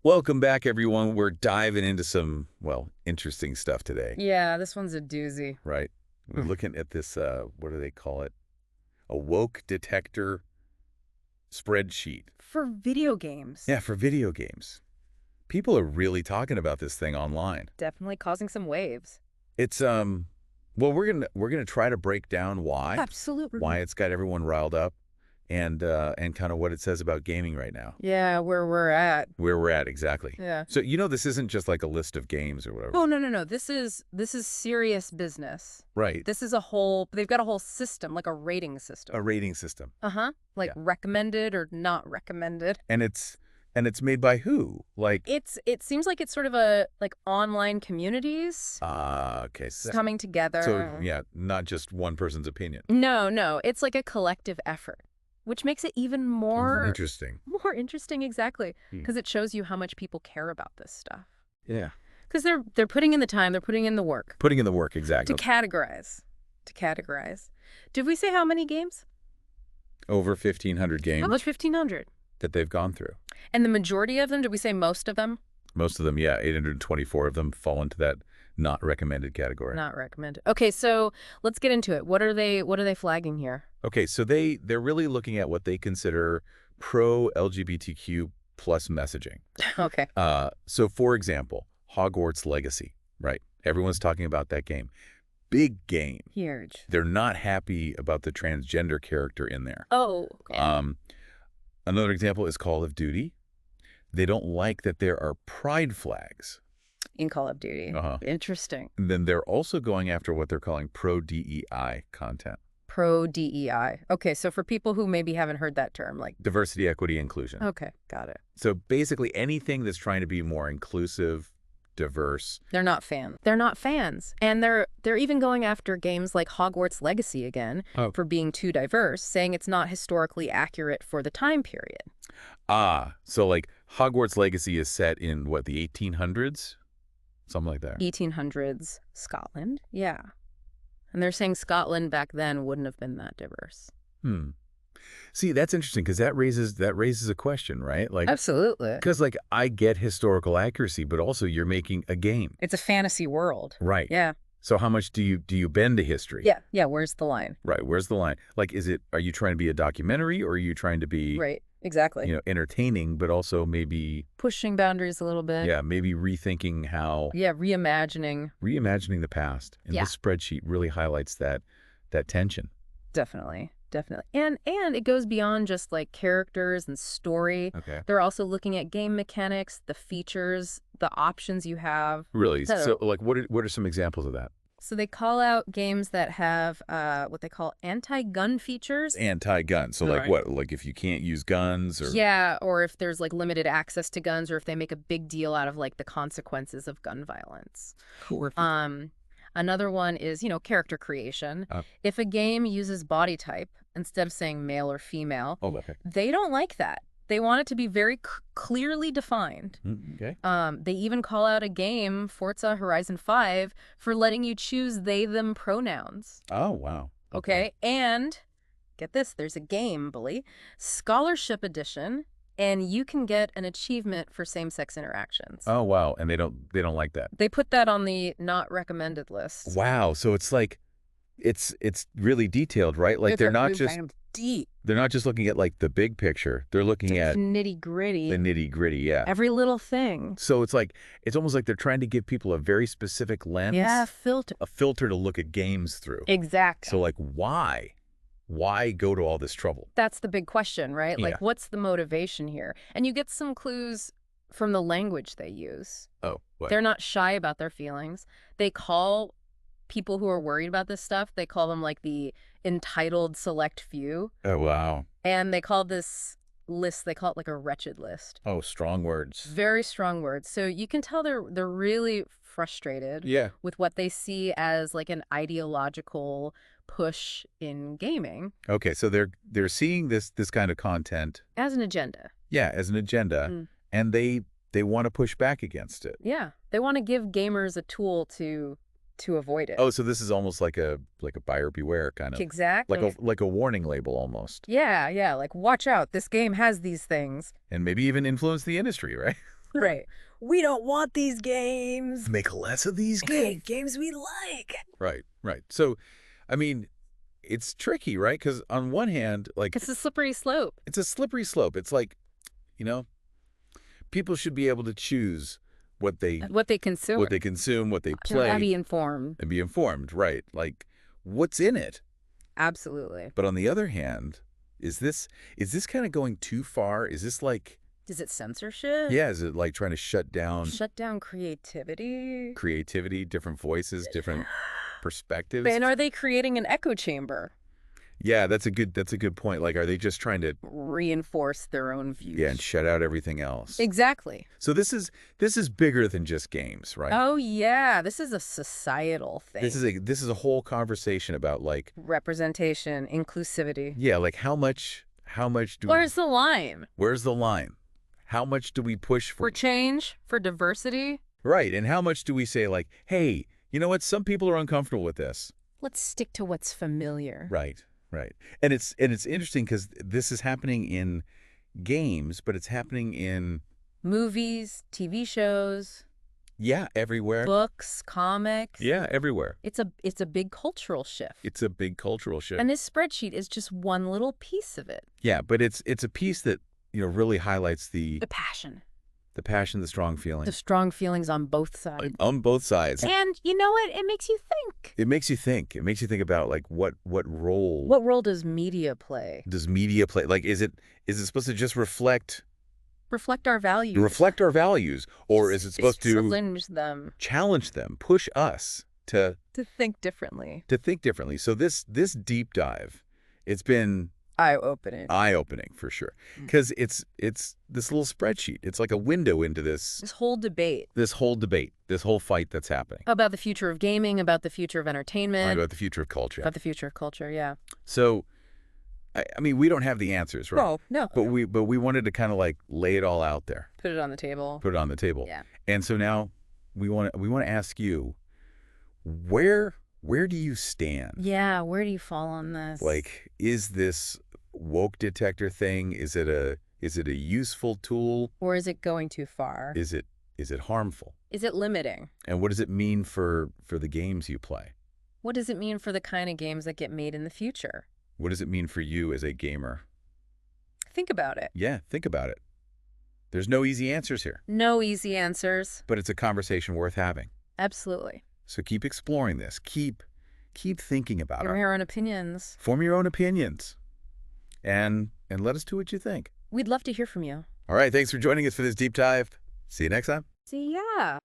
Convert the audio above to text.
Welcome back, everyone. We're diving into some, well, interesting stuff today, Yeah, this one's a doozy. right? We're looking at this, what do they call it? A woke detector spreadsheet. For video games. Yeah, for video games. People are really talking about this thing online. Definitely causing some waves. It's, well, we're gonna try to break down Absolutely. why it's got everyone riled up, and kind of what it says about gaming right now. Yeah, where we're at. Where we're at, exactly. Yeah. So, this isn't just like a list of games or whatever. Oh, no. This is serious business. Right. This is they've got a whole system, like a rating system. A rating system. Uh-huh. Like Yeah. recommended or not recommended. And it's made by who? Like, It seems like it's sort of a like online communities okay. coming together. So, yeah, not just one person's opinion. No. It's like a collective effort, which makes it even more Interesting. interesting, exactly, Hmm. because it shows you how much people care about this stuff. Yeah. Because they're putting in the time, they're putting in the work Putting in the work, to exactly. categorize. To categorize. Did we say how many games? Over 1,500 games Almost 1,500. that they've gone through. And the majority of them, did we say most of them? Most of them, yeah, 824 of them fall into that not recommended category. Not recommended. Okay, so let's get into it. What are they flagging here? Okay, so they're really looking at what they consider pro-LGBTQ plus messaging. Okay. So, for example, Hogwarts Legacy, right? Everyone's talking about that game. Big game. Huge. They're not happy about the transgender character in there. Oh, okay. Another example is Call of Duty. They don't like that there are pride flags. In Call of Duty. Uh-huh. Interesting. And then they're also going after what they're calling pro-DEI content. Pro DEI. Okay, so for people who maybe haven't heard that term, like, Diversity, equity, inclusion. okay, got it. So basically anything that's trying to be more inclusive, diverse. They're not fans. They're not fans. And they're even going after games like Hogwarts Legacy again for being too diverse, saying it's not historically accurate for the time period. So like Hogwarts Legacy is set in, what, the 1800s? Something like that. 1800s Scotland. Yeah. And they're saying Scotland back then wouldn't have been that diverse. See, that's interesting because that raises a question, right? Like, Absolutely. because like I get historical accuracy, but also you're making a game. It's a fantasy world. Right. Yeah. So how much do you bend to history? Yeah. Where's the line? Right. Where's the line? Like, are you trying to be a documentary or are you trying to be, Right. Exactly. Entertaining, but also maybe, Pushing boundaries a little bit. yeah, maybe rethinking how, Yeah. Reimagining. reimagining the past. And Yeah. this spreadsheet really highlights that tension. Definitely. And it goes beyond just like characters and story. Okay. They're also looking at game mechanics, the features, the options you have. Really? So- So like, what are some examples of that? So they call out games that have what they call anti-gun features. Anti-gun. So like Right. what? Like if you can't use guns or. Yeah, or if there's like limited access to guns, or if they make a big deal out of like the consequences of gun violence. Another one is, character creation. If a game uses body type instead of saying male or female, Oh, okay. they don't like that. They want it to be very clearly defined. Okay. They even call out a game, Forza Horizon 5, for letting you choose they/them pronouns. Oh, wow. Okay. And get this, there's a game, Bully, Scholarship Edition, and you can get an achievement for same-sex interactions. Oh, wow. And they don't like that. They put that on the not recommended list. Wow. So it's like, it's really detailed, right? Like they're not just deep. they're not just looking at like the big picture. They're looking at Nitty-gritty. the nitty-gritty. Yeah. Every little thing. So it's almost like they're trying to give people a very specific lens. Yeah, filter. A filter to look at games through. Exactly. So like, why go to all this trouble? That's the big question, right? Yeah. Like, what's the motivation here? And you get some clues from the language they use. Oh, what? They're not shy about their feelings. They call people who are worried about this stuff, they call them like the entitled select few. Oh, wow. And they call this list, they call it like a wretched list. Oh, strong words. Very strong words. So you can tell they're really frustrated Yeah. with what they see as like an ideological push in gaming. Okay, so they're seeing this kind of content, As an agenda. yeah, as an agenda, and they want to push back against it. Yeah. They want to give gamers a tool to avoid it. Oh, so this is almost like a buyer beware kind of. Exactly. Like a warning label almost. Yeah, like watch out, this game has these things. And maybe even influence the industry, right? Right. We don't want these games. Make less of these games. Games we like. Right, right. So, I mean, it's tricky, right? Because on one hand, like, It's a slippery slope. it's a slippery slope. It's like, you know, people should be able to choose what they consume, what they play, and be informed. and be informed, right? Like, what's in it? Absolutely. But on the other hand, is this kind of going too far? Is this like, Is it censorship? yeah, is it like trying to shut down Creativity? different voices, different perspectives? And are they creating an echo chamber? Yeah, that's a good point. Like, are they just trying to Reinforce their own views. yeah, and shut out everything else? Exactly. So this is bigger than just games, right? Oh yeah, this is a societal thing. This is a whole conversation about like representation, inclusivity. yeah, like how much do Where's the line? where's the line? How much do we push For change, for diversity? right, and how much do we say like, hey, you know what? Some people are uncomfortable with this. Let's stick to what's familiar. Right, right. And it's interesting because this is happening in games, but it's happening in Movies, TV shows, yeah, everywhere. books, comics. Yeah, everywhere. It's a big cultural shift. It's a big cultural shift. And this spreadsheet is just one little piece of it. Yeah, but it's a piece that, you know, really highlights the passion. the strong feeling. The strong feelings on both sides. On both sides. And you know what? It makes you think. It makes you think. It makes you think about like what role What role does media play? does media play? Like is it supposed to just reflect Reflect our values. our values, or is it supposed to challenge them, push us to think differently. So this deep dive, it's been Eye-opening for sure, because it's this little spreadsheet. It's like a window into this whole debate, this whole fight that's happening about the future of gaming, about the future of entertainment, about the future of culture, Yeah. So, I mean, we don't have the answers, right? No. But we wanted to kind of like lay it all out there, Put it on the table. Yeah. And so now we want to ask you, where do you stand? Yeah, where do you fall on this? Like, is this woke detector thing? Is it a useful tool, or is it going too far? Is it harmful? Is it limiting? And what does it mean for the games you play? What does it mean for the kind of games that get made in the future? What does it mean for you as a gamer? Think about it. Yeah, think about it. There's no easy answers here. No easy answers. But it's a conversation worth having. Absolutely. So keep exploring this. Keep thinking about it. Form your own opinions. Form your own opinions. And let us know what you think. We'd love to hear from you. All right, thanks for joining us for this deep dive. See you next time. See ya.